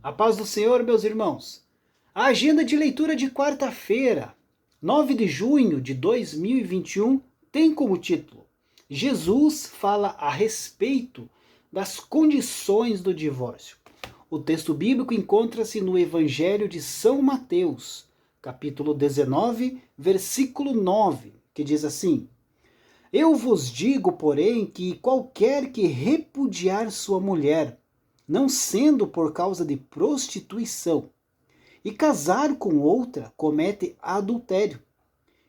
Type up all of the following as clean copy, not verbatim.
A paz do Senhor, meus irmãos. A agenda de leitura de quarta-feira, 9 de junho de 2021, tem como título: Jesus fala a respeito das condições do divórcio. O texto bíblico encontra-se no Evangelho de São Mateus, capítulo 19, versículo 9, que diz assim: Eu vos digo, porém, que qualquer que repudiar sua mulher, não sendo por causa de prostituição, e casar com outra, comete adultério.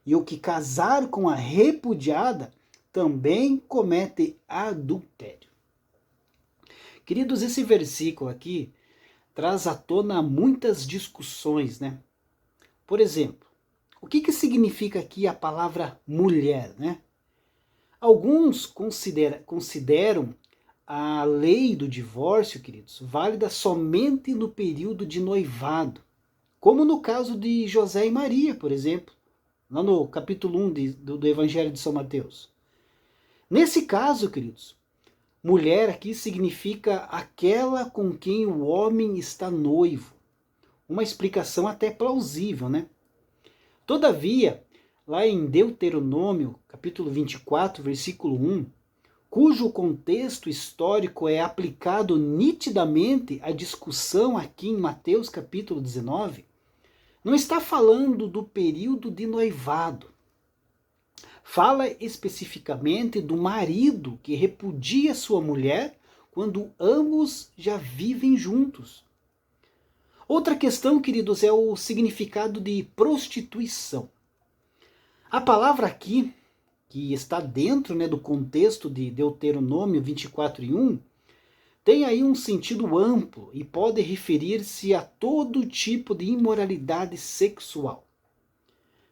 E o que casar com a repudiada, também comete adultério. Queridos, esse versículo aqui traz à tona muitas discussões, né? Por exemplo, o que significa aqui a palavra mulher, né? Alguns consideram a lei do divórcio, queridos, válida somente no período de noivado, como no caso de José e Maria, por exemplo, lá no capítulo 1 do Evangelho de São Mateus. Nesse caso, queridos, mulher aqui significa aquela com quem o homem está noivo. Uma explicação até plausível, né? Todavia, lá em Deuteronômio, capítulo 24, versículo 1, cujo contexto histórico é aplicado nitidamente à discussão aqui em Mateus capítulo 19, não está falando do período de noivado. Fala especificamente do marido que repudia sua mulher quando ambos já vivem juntos. Outra questão, queridos, é o significado de prostituição. A palavra aqui, que está dentro, né, do contexto de Deuteronômio 24:1, tem aí um sentido amplo e pode referir-se a todo tipo de imoralidade sexual.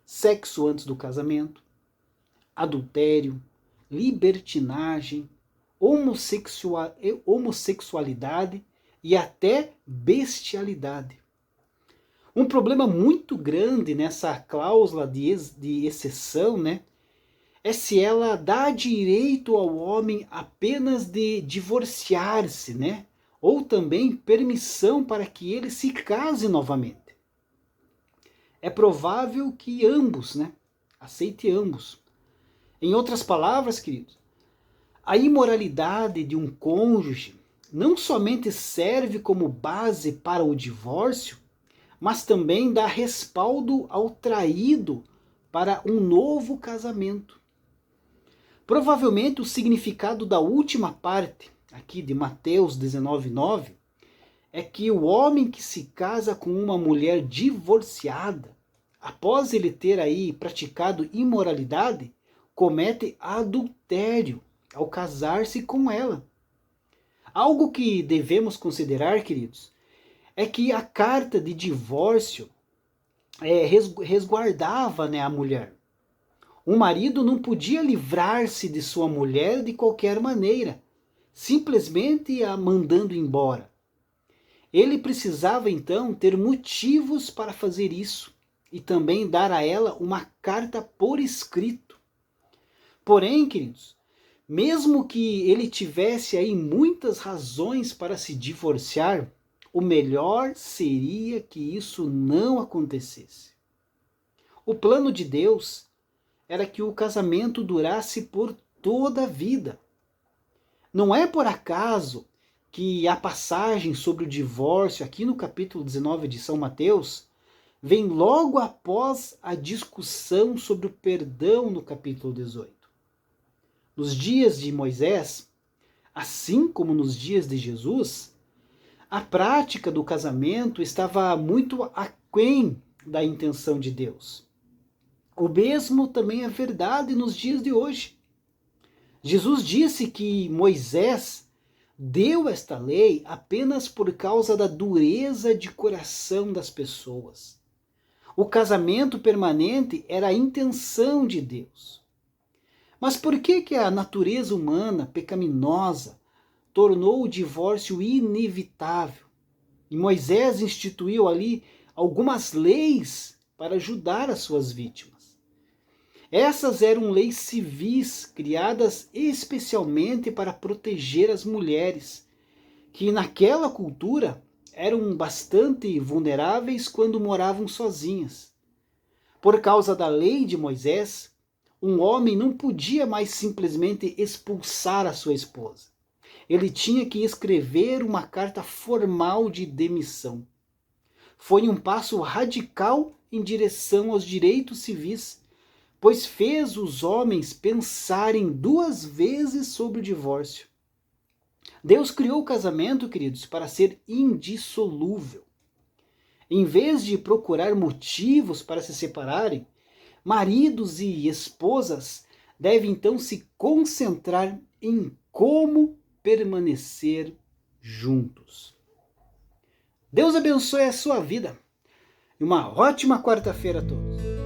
Sexo antes do casamento, adultério, libertinagem, homossexualidade e até bestialidade. Um problema muito grande nessa cláusula de exceção, né, é se ela dá direito ao homem apenas de divorciar-se, né? Ou também permissão para que ele se case novamente. É provável que ambos, né? Aceite ambos. Em outras palavras, queridos, a imoralidade de um cônjuge não somente serve como base para o divórcio, mas também dá respaldo ao traído para um novo casamento. Provavelmente o significado da última parte, aqui de Mateus 19:9, é que o homem que se casa com uma mulher divorciada, após ele ter aí praticado imoralidade, comete adultério ao casar-se com ela. Algo que devemos considerar, queridos, é que a carta de divórcio resguardava, né, a mulher. O marido não podia livrar-se de sua mulher de qualquer maneira, simplesmente a mandando embora. Ele precisava então ter motivos para fazer isso e também dar a ela uma carta por escrito. Porém, queridos, mesmo que ele tivesse aí muitas razões para se divorciar, o melhor seria que isso não acontecesse. O plano de Deus era que o casamento durasse por toda a vida. Não é por acaso que a passagem sobre o divórcio, aqui no capítulo 19 de São Mateus, vem logo após a discussão sobre o perdão no capítulo 18. Nos dias de Moisés, assim como nos dias de Jesus, a prática do casamento estava muito aquém da intenção de Deus. O mesmo também é verdade nos dias de hoje. Jesus disse que Moisés deu esta lei apenas por causa da dureza de coração das pessoas. O casamento permanente era a intenção de Deus. Mas por que a natureza humana pecaminosa tornou o divórcio inevitável? E Moisés instituiu ali algumas leis para ajudar as suas vítimas. Essas eram leis civis criadas especialmente para proteger as mulheres, que naquela cultura eram bastante vulneráveis quando moravam sozinhas. Por causa da lei de Moisés, um homem não podia mais simplesmente expulsar a sua esposa. Ele tinha que escrever uma carta formal de demissão. Foi um passo radical em direção aos direitos civis, pois fez os homens pensarem 2 vezes sobre o divórcio. Deus criou o casamento, queridos, para ser indissolúvel. Em vez de procurar motivos para se separarem, maridos e esposas devem então se concentrar em como permanecer juntos. Deus abençoe a sua vida. E uma ótima quarta-feira a todos.